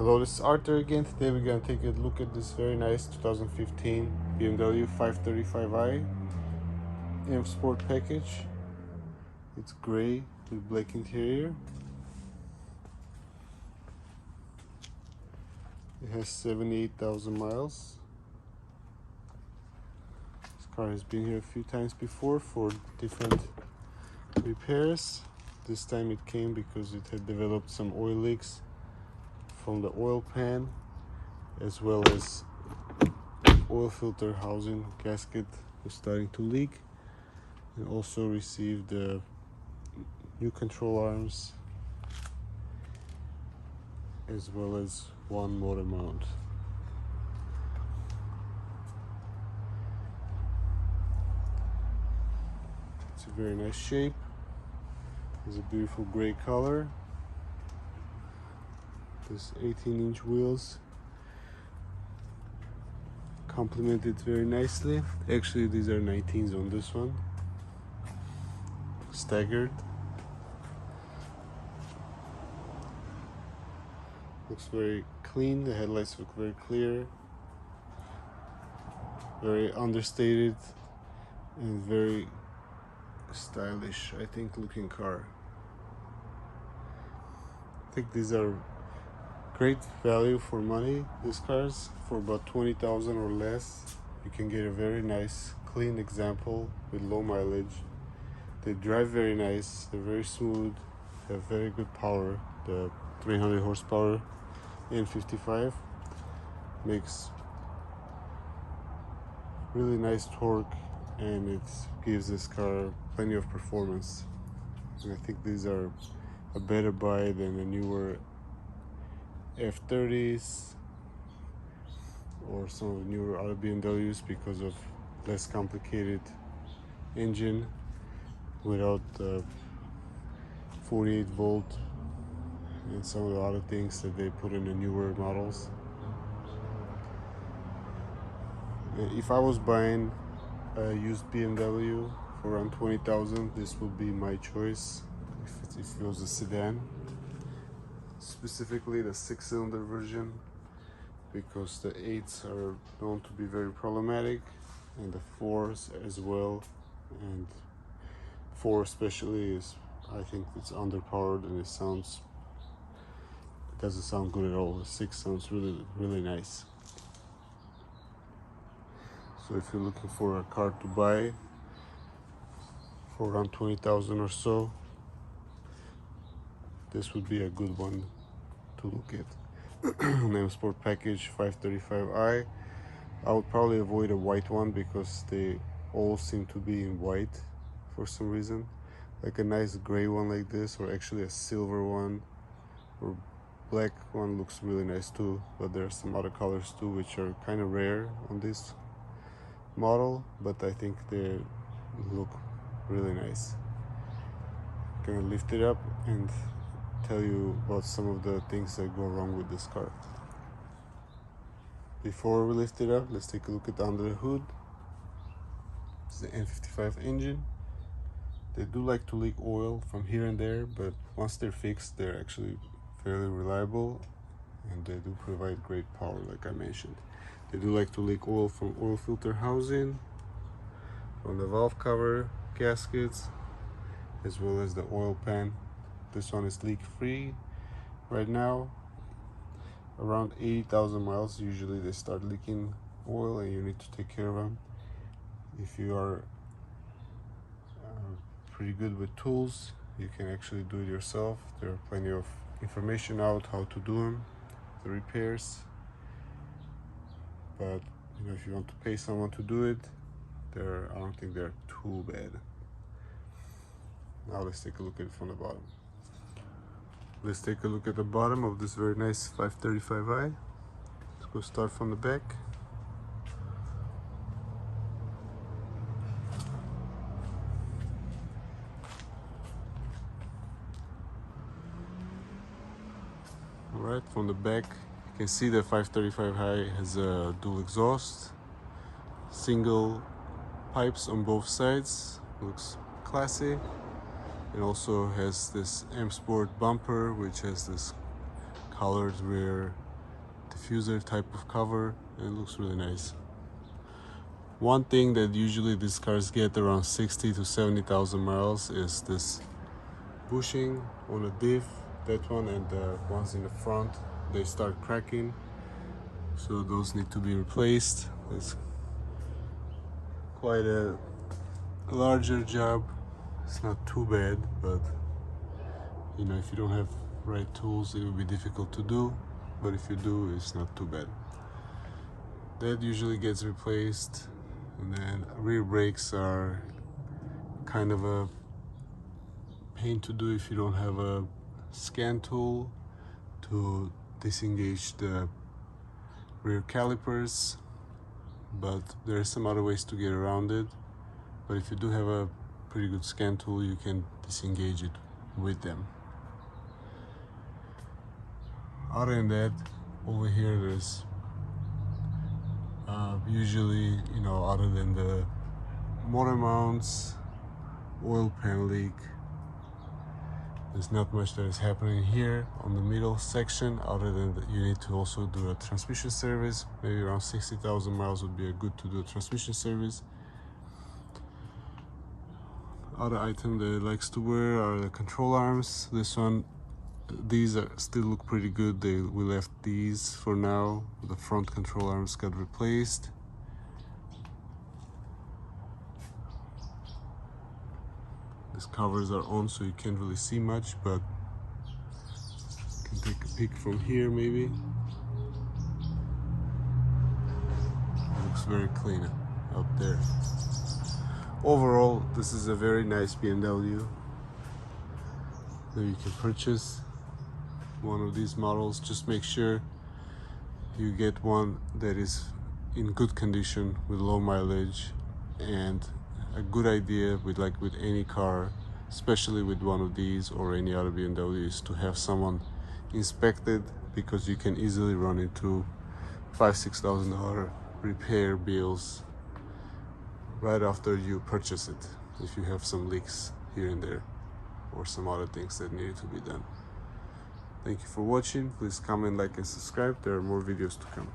Hello, this is Arthur again. Today we're gonna take a look at this very nice 2015 BMW 535i M Sport package. It's gray with black interior. It has 78,000 miles. This car has been here a few times before for different repairs. This time it came because it had developed some oil leaks from the oil pan, as well as oil filter housing gasket was starting to leak, and also received the new control arms as well as one motor mount. It's a very nice shape. It's a beautiful gray color. This 18-inch wheels complement it very nicely. Actually, these are 19s on this one, staggered. Looks very clean. The headlights look very clear, very understated, and very stylish, I think, looking car. I think these are great value for money. These cars, for about 20,000 or less, you can get a very nice clean example with low mileage. They drive very nice, they're very smooth, have very good power. The 300 horsepower N55 makes really nice torque, and it gives this car plenty of performance. And I think these are a better buy than the newer F30s or some of the newer other BMWs because of less complicated engine without the 48 volt and some of the other things that they put in the newer models. If I was buying a used BMW for around 20,000, this would be my choice if it was a sedan, specifically the 6-cylinder version, because the 8s are known to be very problematic, and the 4s as well. And 4 especially is, I think it's underpowered, and it doesn't sound good at all. The 6 sounds really nice. So if you're looking for a car to buy for around 20,000 or so, this would be a good one to look at. M Sport package 535i. I would probably avoid a white one because they all seem to be in white for some reason. Like a nice gray one like this, or actually a silver one or black one, looks really nice too. But there are some other colors too which are kind of rare on this model, but I think they look really nice. I'm gonna lift it up and tell you about some of the things that go wrong with this car. Before we lift it up, let's take a look at under the hood. It's the N55 engine. They do like to leak oil from here and there, but once they're fixed, they're actually fairly reliable, and they do provide great power, like I mentioned. They do like to leak oil from oil filter housing, from the valve cover gaskets, as well as the oil pan. This one is leak free right now. Around 80,000 miles usually they start leaking oil, and you need to take care of them. If you are pretty good with tools, you can actually do it yourself. There are plenty of information out how to do them, the repairs. But if you want to pay someone to do it, I don't think they're too bad. Now let's take a look at it from the bottom. Let's take a look at the bottom of this very nice 535i. Let's go start from the back. Alright, from the back you can see the 535i has a dual exhaust, single pipes on both sides, looks classy. It also has this M Sport bumper, which has this colored rear diffuser type of cover, and it looks really nice. One thing that usually these cars get around 60 to 70,000 miles is this bushing on a diff. That one and the ones in the front, they start cracking, so those need to be replaced. It's quite a larger job. It's not too bad, but you know, if you don't have right tools, it will be difficult to do, but if you do, it's not too bad. That usually gets replaced. And then rear brakes are kind of a pain to do if you don't have a scan tool to disengage the rear calipers, but there are some other ways to get around it. But if you do have a pretty good scan tool, you can disengage it with them. Other than that, over here there's usually, you know, other than the motor mounts, oil pan leak, there's not much that is happening here on the middle section, other than that you need to also do a transmission service. Maybe around 60,000 miles would be a good to do a transmission service. Other item that it likes to wear are the control arms. These still look pretty good. We left these for now. The front control arms got replaced. These covers are on, so you can't really see much, but you can take a peek from here maybe. It looks very clean out there. Overall, this is a very nice BMW that you can purchase. One of these models. Just make sure you get one that is in good condition with low mileage, and a good idea with any car, especially with one of these or any other BMW, is to have someone inspect it, because you can easily run into $5,000-6,000 repair bills right after you purchase it, if you have some leaks here and there or some other things that need to be done. Thank you for watching. Please comment, like, and subscribe. There are more videos to come.